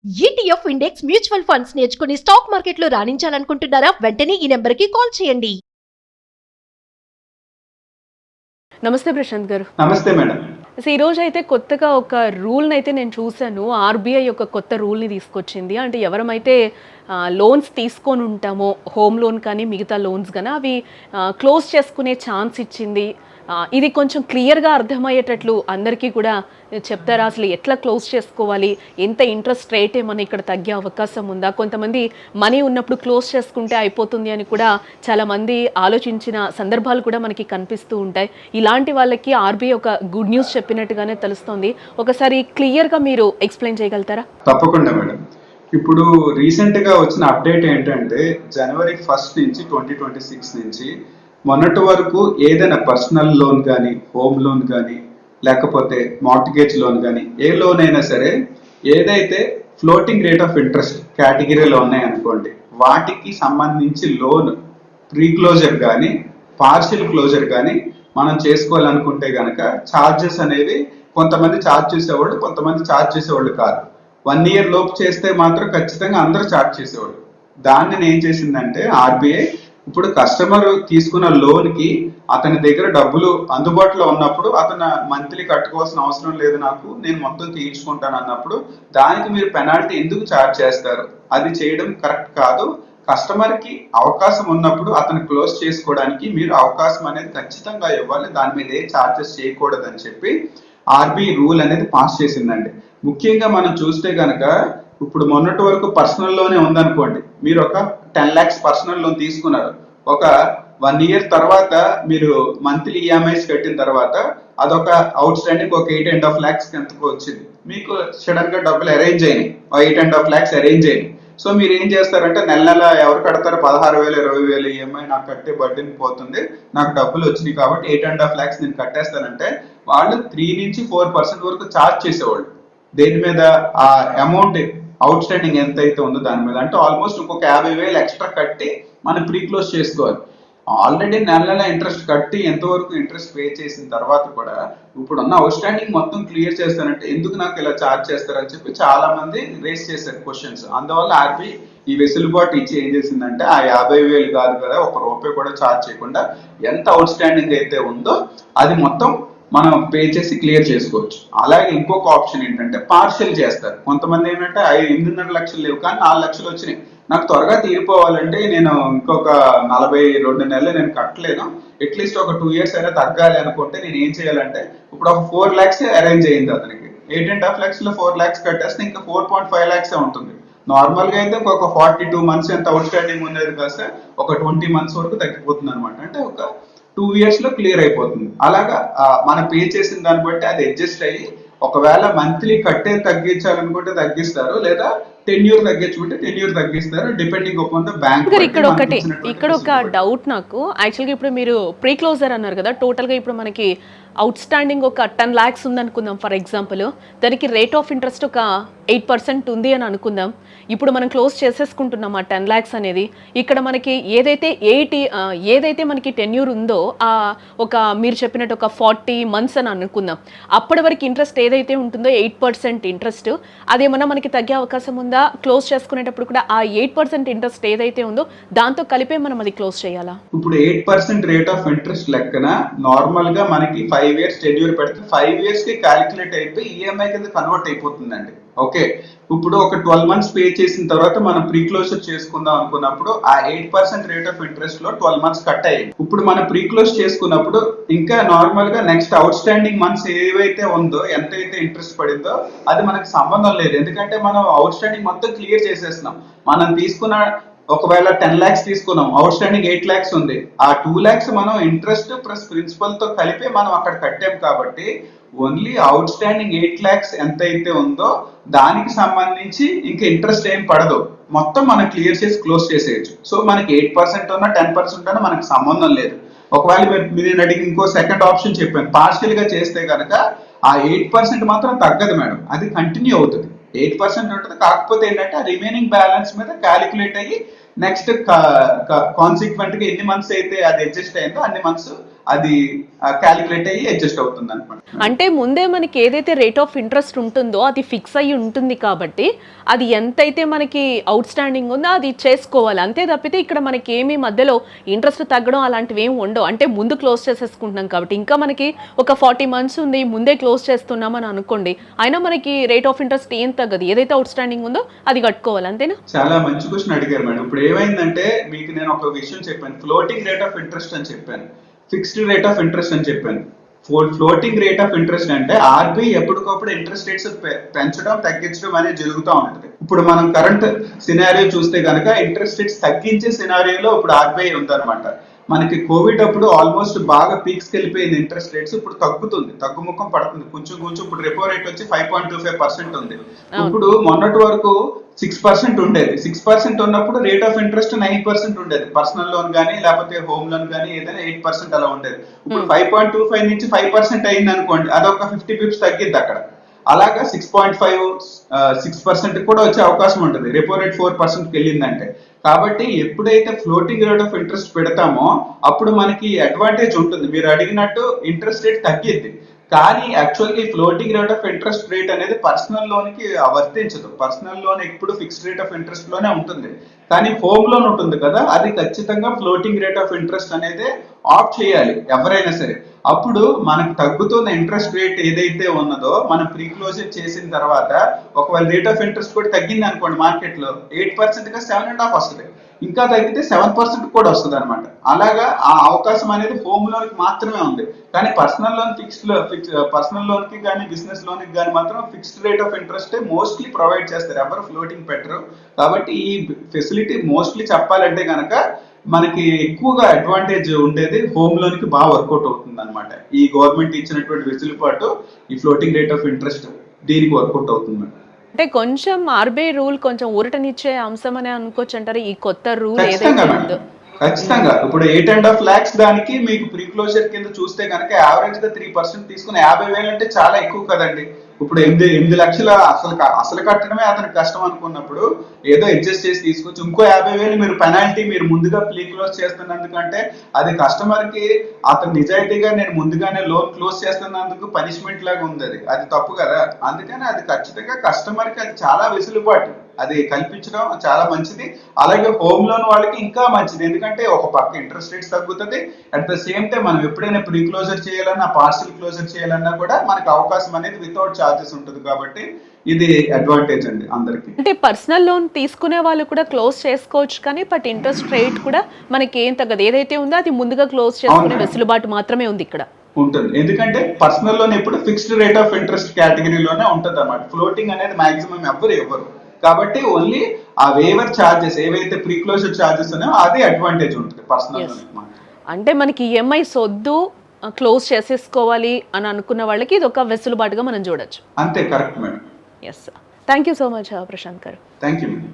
ETF index mutual funds నేర్చుకుని stock మార్కెట్లో రాణించాలనుకుంటున్నారా? వెంటనే ఈ నెంబర్కి కాల్ చేయండి. నమస్తే ప్రశాంత్ గారు. నమస్తే మేడం. ఈ రోజు అయితే కొత్తగా ఒక రూల్ని అయితే నేను చూశాను. ఆర్బీఐ ఒక కొత్త రూల్ని తీసుకొచ్చింది. అంటే ఎవరమైతే లోన్స్ తీసుకొని ఉంటామో, హోమ్ లోన్ కానీ మిగతా లోన్స్ కానీ అవి క్లోజ్ చేసుకునే ఛాన్స్ ఇచ్చింది. ఇది కొంచెం క్లియర్గా అర్థమయ్యేటట్లు అందరికీ కూడా చెప్తారా? అసలు ఎట్లా క్లోజ్ చేసుకోవాలి, ఎంత ఇంట్రెస్ట్ రేట్ ఏమైనా ఇక్కడ తగ్గే అవకాశం ఉందా? కొంతమంది మనీ ఉన్నప్పుడు క్లోజ్ చేసుకుంటే అయిపోతుంది అని కూడా చాలామంది ఆలోచించిన సందర్భాలు కూడా మనకి కనిపిస్తూ ఉంటాయి. ఇలాంటి వాళ్ళకి ఆర్బీఐ ఒక గుడ్ న్యూస్ చెప్పినట్టుగానే తెలుస్తుంది. ఒకసారి క్లియర్గా మీరు ఎక్స్ప్లెయిన్ చేయగలుగుతారా? తప్పకుండా మేడం. ఇప్పుడు రీసెంట్గా వచ్చిన అప్డేట్ ఏంటంటే జనవరి 1 నుంచి 2026 నుంచి మొన్నటి వరకు ఏదైనా పర్సనల్ లోన్ కానీ, హోమ్ లోన్ కానీ, లేకపోతే మార్టిగేజ్ లోన్ కానీ, ఏ లోన్ అయినా సరే ఏదైతే ఫ్లోటింగ్ రేట్ ఆఫ్ ఇంట్రెస్ట్ కేటగిరీలో ఉన్నాయనుకోండి, వాటికి సంబంధించి లోన్ ప్రీ క్లోజర్ కానీ పార్షియల్ క్లోజర్ కానీ మనం చేసుకోవాలనుకుంటే కనుక ఛార్జెస్ అనేవి కొంతమంది ఛార్జ్ చేసేవాళ్ళు, కొంతమంది ఛార్జ్ చేసేవాళ్ళు కాదు. 1 year లోపు చేస్తే మాత్రం ఖచ్చితంగా అందరూ ఛార్జ్ చేసేవాళ్ళు. దాన్ని ఏం చేసిందంటే ఆర్బీఐ ఇప్పుడు కస్టమర్ తీసుకున్న లోన్ కి అతని దగ్గర డబ్బులు అందుబాటులో ఉన్నప్పుడు అతను మంత్లీ కట్టుకోవాల్సిన అవసరం లేదు, నాకు నేను మొత్తం తీర్చుకుంటాను అన్నప్పుడు దానికి మీరు పెనాల్టీ ఎందుకు ఛార్జ్ చేస్తారు? అది చేయడం కరెక్ట్ కాదు. కస్టమర్ కి అవకాశం ఉన్నప్పుడు అతను క్లోజ్ చేసుకోవడానికి మీరు అవకాశం అనేది ఖచ్చితంగా ఇవ్వాలి, దాని మీద ఏ ఛార్జెస్ చేయకూడదు అని చెప్పి ఆర్బీఐ రూల్ అనేది పాస్ చేసిందండి. ముఖ్యంగా మనం చూస్తే కనుక ఇప్పుడు మొన్నటి వరకు పర్సనల్ లోనే ఉందనుకోండి, మీరు ఒక 10 lakhs పర్సనల్ లోన్ తీసుకున్నారు, ఒక 1 year తర్వాత మీరు మంత్లీ ఈఎంఐస్ కట్టిన తర్వాత అదొక అవుట్ స్టాండింగ్ ఒక 8.5 lakhs ఎంతకు వచ్చింది, మీకు సడన్ గా డబ్బులు అరేంజ్ అయినాయి, 8.5 lakhs అరేంజ్ అయినాయి. సో మీరు ఏం చేస్తారంటే నెల నెల ఎవరు కడతారు? 16,000 20,000 ఈఎంఐ నాకు కట్టే బడ్డీని పోతుంది, నాకు డబ్బులు వచ్చినాయి కాబట్టి 8.5 lakhs నేను కట్టేస్తానంటే వాళ్ళు 3 నుంచి 4% వరకు ఛార్జ్ చేసేవాళ్ళు. దేని మీద? ఆ అమౌంట్ అవుట్ స్టాండింగ్ ఎంత అయితే ఉందో దాని మీద. అంటే ఆల్మోస్ట్ ఇంకొక 50,000 ఎక్స్ట్రా కట్టి మనం ప్రీ క్లోజ్ చేసుకోవాలి. ఆల్రెడీ నెల నెల ఇంట్రెస్ట్ కట్టి ఎంతవరకు ఇంట్రెస్ట్ పే చేసిన తర్వాత కూడా ఇప్పుడు ఉన్న అవుట్ స్టాండింగ్ మొత్తం క్లియర్ చేస్తానంటే ఎందుకు నాకు ఇలా ఛార్జ్ చేస్తారని చెప్పి చాలా మంది రేస్ చేశారు క్వశ్చన్స్. అందువల్ల ఆర్బీఐ ఈ వెసులుబాటు ఇచ్చి ఏం చేసిందంటే ఆ 50,000 కాదు కదా, ₹1 కూడా ఛార్జ్ చేయకుండా ఎంత అవుట్ స్టాండింగ్ అయితే ఉందో అది మొత్తం మనం పే చేసి క్లియర్ చేసుకోవచ్చు. అలాగే ఇంకొక ఆప్షన్ ఏంటంటే పార్షియల్ చేస్తారు. కొంతమంది ఏంటంటే 8.5 లక్షలు లేవు కానీ 4 లక్షలు వచ్చినాయి, నాకు త్వరగా తీరిపోవాలంటే నేను ఇంకొక 42 నెలలు నేను కట్టలేను, అట్లీస్ట్ ఒక 2 years అయినా తగ్గాలి అనుకుంటే నేను ఏం చేయాలంటే ఇప్పుడు ఒక 4 lakhs అరేంజ్ అయింది అతనికి, 8.5 lakhs లో 4 lakhs కట్టేస్తే ఇంకా 4.5 lakhs ఉంటుంది. నార్మల్ గా అయితే ఒక 42 months ఎంత అవుట్ స్టాండింగ్ ఉండేది కాస్తే ఒక 20 months వరకు తగ్గిపోతుంది అనమాట. అంటే ఒక 2 years లో క్లియర్ అయిపోతుంది. అలాగా మనం పే చేసిన దాన్ని బట్టి అది అడ్జస్ట్ అయ్యి ఒకవేళ మంత్లీ కట్టే తగ్గించాలనుకుంటే తగ్గిస్తారు, లేదా టెన్యూర్ తగ్గించుకుంటే టెన్యూర్ తగ్గిస్తారు, డిపెండింగ్ అపాన్ ద బ్యాంక్. ఇక్కడ ఒక డౌట్ నాకు. యాక్చువల్గా ఇప్పుడు మీరు ప్రీ క్లోజర్ అన్నారు కదా, టోటల్గా ఇప్పుడు మనకి అవుట్ స్టాండింగ్ ఒక 10 lakhs ఉందనుకుందాం ఫర్ ఎగ్జాంపుల్, దానికి రేట్ ఆఫ్ ఇంట్రెస్ట్ ఒక 8% ఉంది అని అనుకుందాం. ఇప్పుడు మనం క్లోజ్ చేసేసుకుంటున్నాం ఆ 10 lakhs అనేది. ఇక్కడ మనకి ఏదైతే మనకి టెన్యూర్ ఉందో ఒక మీరు చెప్పినట్టు ఒక 40 months అని అనుకుందాం, అప్పటి వరకు ఇంట్రెస్ట్ ఏదైతే ఉంటుందో 8% ఇంట్రెస్ట్, అదేమన్నా మనకి తగ్గే అవకాశం ఉందా? క్లోజ్ చేసుకునేటప్పుడు కూడా ఆ 8% ఇంట్రెస్ట్ ఏదైతే ఉందో దాంతో కలిపే మనం అది క్లోజ్ చేయాలా? ఇప్పుడు 8% రేట్ ఆఫ్ ఇంట్రెస్ట్ లెక్కన నార్మల్ గా మనకి 5 years టెన్యూర్ పెడితే 5 years కి క్యాలిక్యులేట్ అయిపోయి ఈఎంఐ కింద కన్వర్ట్ అయిపోతుందండి. ఓకే, ఇప్పుడు ఒక 12 months పే చేసిన తర్వాత మనం ప్రీ క్లోజర్ చేసుకుందాం అనుకున్నప్పుడు ఆ 8% రేట్ ఆఫ్ ఇంట్రెస్ట్ లో 12 months కట్ అయ్యింది. ఇప్పుడు మనం ప్రీ క్లోజ్ చేసుకున్నప్పుడు ఇంకా నార్మల్ గా నెక్స్ట్ అవుట్ స్టాండింగ్ మంత్స్ ఏవైతే ఉందో, ఎంతైతే ఇంట్రెస్ట్ పడిందో అది మనకు సంబంధం లేదు, ఎందుకంటే మనం అవుట్ స్టాండింగ్ మొత్తం క్లియర్ చేసేస్తున్నాం. మనం తీసుకున్న ఒకవేళ 10 lakhs తీసుకున్నాం, అవుట్ స్టాండింగ్ 8 lakhs ఉంది, ఆ 2 lakhs మనం ఇంట్రెస్ట్ ప్లస్ ప్రిన్సిపల్ తో కలిపి మనం అక్కడ కట్టాం కాబట్టి ఓన్లీ అవుట్ స్టాండింగ్ 8 lakhs ఎంత అయితే ఉందో దానికి సంబంధించి ఇంకా ఇంట్రెస్ట్ ఏం పడదు, మొత్తం మనం క్లియర్ చేసి క్లోజ్ చేసేయచ్చు. సో మనకి 8% ఉన్నా 10% ఉన్నా మనకు సంబంధం లేదు. ఒకవేళ మీరు అడిగి ఇంకో సెకండ్ ఆప్షన్ చెప్పాను, పార్షియల్ గా చేస్తే కనుక ఆ 8% మాత్రం తగ్గదు మేడం, అది కంటిన్యూ అవుతుంది. 8% ఉంటుంది, కాకపోతే ఏంటంటే ఆ రిమైనింగ్ బ్యాలెన్స్ మీద క్యాలిక్యులేట్ అయ్యి నెక్స్ట్ కాన్సిక్వెంట్ గా ఎన్ని మంత్స్ అయితే అది అడ్జస్ట్ అయిందో అన్ని మంత్స్ అది క్యాలిక్యులేట్ అయ్యి అడ్జస్ట్ అవుతుంది అనమాట. అంటే ముందే మనకి ఏదైతే రేట్ ఆఫ్ ఇంట్రెస్ట్ ఉంటుందో అది ఫిక్స్ అయ్యి ఉంటుంది కాబట్టి అది ఎంతైతే మనకి అవుట్ స్టాండింగ్ ఉందో అది చేసుకోవాలి, అంతే తప్పితే ఇక్కడ మనకి ఏమి మధ్యలో ఇంట్రెస్ట్ తగ్గడం అలాంటివి ఏమి ఉండవు. అంటే ముందు క్లోజ్ చేసేసుకుంటున్నాం కాబట్టి ఇంకా మనకి ఒక 40 months ఉంది, ముందే క్లోజ్ చేస్తున్నామని అనుకోండి, అయినా మనకి రేట్ ఆఫ్ ఇంట్రెస్ట్ ఏం తగ్గదు, ఏదైతే అవుట్ స్టాండింగ్ ఉందో అది కట్టుకోవాలి, అంతేనా? చాలా మంచి క్వశ్చన్ అడిగారు మేడం. ఇప్పుడు ఏమైందంటే మీకు నేను ఒక విషయం చెప్పాను, ఫ్లోటింగ్ రేట్ ఆఫ్ ఇంట్రెస్ట్ అని చెప్పాను, ఫిక్స్డ్ రేట్ ఆఫ్ ఇంట్రెస్ట్ అని చెప్పాను. ఫ్లోటింగ్ రేట్ ఆఫ్ ఇంట్రెస్ట్ అంటే ఆర్బీఐ ఎప్పటికప్పుడు ఇంట్రెస్ట్ రేట్స్ పెంచడం తగ్గించడం అనేది జరుగుతూ ఉంటుంది. ఇప్పుడు మనం కరెంట్ సినారియో చూస్తే కనుక ఇంట్రెస్ట్ రేట్స్ తగ్గించే సినారియోలో ఇప్పుడు ఆర్బీఐ ఉందన్నమాట. మనకి కోవిడ్ అప్పుడు ఆల్మోస్ట్ బాగా పీక్స్కి వెళ్ళిపోయింది ఇంట్రెస్ట్ రేట్స్, ఇప్పుడు తగ్గుతుంది, తగ్గుముఖం పడుతుంది కొంచెం కొంచెం. ఇప్పుడు రెపో రేట్ వచ్చి 5.25% ఉంది. ఇప్పుడు మొన్నటి వరకు 6% ఉండేది. 6% ఉన్నప్పుడు రేట్ ఆఫ్ ఇంట్రెస్ట్ 9% ఉండేది. పర్సనల్ లోన్ కానీ లేకపోతే హోమ్ లోన్ కానీ ఏదైనా 8% అలా ఉండేది. ఇప్పుడు 5.25 నుంచి 5% అయింది అనుకోండి, అదొక 50 pips తగ్గిద్ది అక్కడ. అలాగా 6% కూడా వచ్చే అవకాశం ఉంటుంది రెపో రేట్ 4%కి వెళ్ళిందంటే. కాబట్టి ఎప్పుడైతే ఫ్లోటింగ్ రేట్ ఆఫ్ ఇంట్రెస్ట్ పెడతామో అప్పుడు మనకి అడ్వాంటేజ్ ఉంటుంది. మీరు అడిగినట్టు ఇంట్రెస్ట్ రేట్ తగ్గిద్ది, కానీ యాక్చువల్గా ఈ floating rate of interest rate అనేది పర్సనల్ లోన్ కి వర్తించదు. పర్సనల్ లోన్ ఎప్పుడు ఫిక్స్డ్ రేట్ ఆఫ్ ఇంట్రెస్ట్ లోనే ఉంటుంది, కానీ హోమ్ లోన్ ఉంటుంది కదా, అది ఖచ్చితంగా ఫ్లోటింగ్ రేట్ ఆఫ్ ఇంట్రెస్ట్ అనేది ఆఫ్ చేయాలి ఎవరైనా సరే. అప్పుడు మనకు తగ్గుతున్న ఇంట్రెస్ట్ రేట్ ఏదైతే ఉన్నదో మనం ప్రీ క్లోజర్ చేసిన తర్వాత ఒకవేళ రేట్ ఆఫ్ ఇంట్రెస్ట్ కూడా తగ్గింది అనుకోండి, మార్కెట్ లో 8% గా 7.5 వస్తుంది, ఇంకా తగ్గితే 7% కూడా వస్తుంది అనమాట. అలాగా ఆ అవకాశం అనేది హోమ్ లోన్ కి మాత్రమే ఉంది, కానీ పర్సనల్ లోన్ పర్సనల్ లోన్ కి కానీ బిజినెస్ లోన్ కి కానీ మాత్రం fixed rate of interest mostly provide చేస్తారు, ఎవరు ఫ్లోటింగ్ పెట్టరు. కాబట్టి ఈ ఫెసిలిటీ మోస్ట్లీ చెప్పాలంటే కనుక మనకి ఎక్కువగా అడ్వాంటేజ్ ఉండేది హోమ్ లోన్ కి బాగా వర్కౌట్ అవుతుంది అనమాట. ఈ గవర్నమెంట్ ఇచ్చినటువంటి వెసులుబాటు ఈ ఫ్లోటింగ్ రేట్ ఆఫ్ ఇంట్రెస్ట్ దీనికి వర్కౌట్ అవుతుంది. అంటే కొంచెం ఆర్బీఐ రూల్ కొంచెం ఊరటనిచ్చే అంశం అని అనుకోవచ్చు అంటారు, ఈ కొత్త రూల్ ఖచ్చితంగా ఏదైతే మేడం, ఉందో. ఖచ్చితంగా. ఇప్పుడు 8.5 lakhs దానికి మీకు ప్రీ క్లోజర్ కింద చూస్తే కనుక యావరేజ్ గా 3% తీసుకుని 50,000 అంటే చాలా ఎక్కువ కదండి. ఇప్పుడు 8 లక్షల అసలు కట్టడమే అతనికి కష్టం అనుకున్నప్పుడు ఏదో అడ్జస్ట్ చేసి తీసుకొచ్చి ఇంకో 50,000 మీరు పెనాల్టీ మీరు ముందుగా ప్రీ క్లోజ్ చేస్తున్నందుకంటే అది కస్టమర్ కి అతను నిజాయితీగా నేను ముందుగానే లోన్ క్లోజ్ చేస్తున్నందుకు పనిష్మెంట్ లాగా ఉంది, అది తప్పు కదా. అందుకని అది ఖచ్చితంగా కస్టమర్ కి అది చాలా వెసులుబాటు అది కల్పించడం చాలా మంచిది. అలాగే హోమ్ లోన్ వాళ్ళకి ఇంకా మంచిది, ఎందుకంటే ఒక పక్క ఇంట్రెస్ట్ రేట్స్ తగ్గుతుంది, అట్ ద సేమ్ టైం మనం ఎప్పుడైనా ప్రీ క్లోజర్ చేయాలన్నా పార్సల్ క్లోజర్ చేయాలన్నా కూడా మనకి అవకాశం అనేది వితౌట్ ఛార్జెస్ ఉంటుంది. కాబట్టి ఇది అడ్వాంటేజ్ అండి అందరికి. అంటే పర్సనల్ లోన్ తీసుకునే వాళ్ళు కూడా క్లోజ్ చేసుకోవచ్చు, కానీ బట్ ఇంట్రెస్ట్ రేట్ కూడా మనకి ఏం తగ్గదు, ఏదైతే ఉందో అది ముందుగా క్లోజ్ చేసుకునే వెసులుబాటు మాత్రమే ఉంది ఇక్కడ ఉంటుంది. ఎందుకంటే పర్సనల్ లోన్ ఎప్పుడు ఫిక్స్డ్ రేట్ ఆఫ్ ఇంట్రెస్ట్ కేటగిరీలోనే ఉంటుంది అన్నమాట. ఫ్లోటింగ్ అనేది మాక్సిమం ఇవ్వరు, కాబట్టి ఓన్లీ ఆ వేవర్ ఛార్జెస్ ఏవైతే ప్రీ క్లోజర్ ఛార్జెస్ ఉన్నాయో అదే అడ్వాంటేజ్ ఉంటుంది పర్సనల్ లోన్. అంటే మనకి ఈఎంఐ సొద్దు క్లోజ్ చేసేసుకోవాలి అని అనుకున్న వాళ్ళకి ఇది ఒక వెసులుబాటుగా మనం చూడొచ్చు. అంతే, correct madam. Yes, thank you so much Prashant గారు. Thank you madam.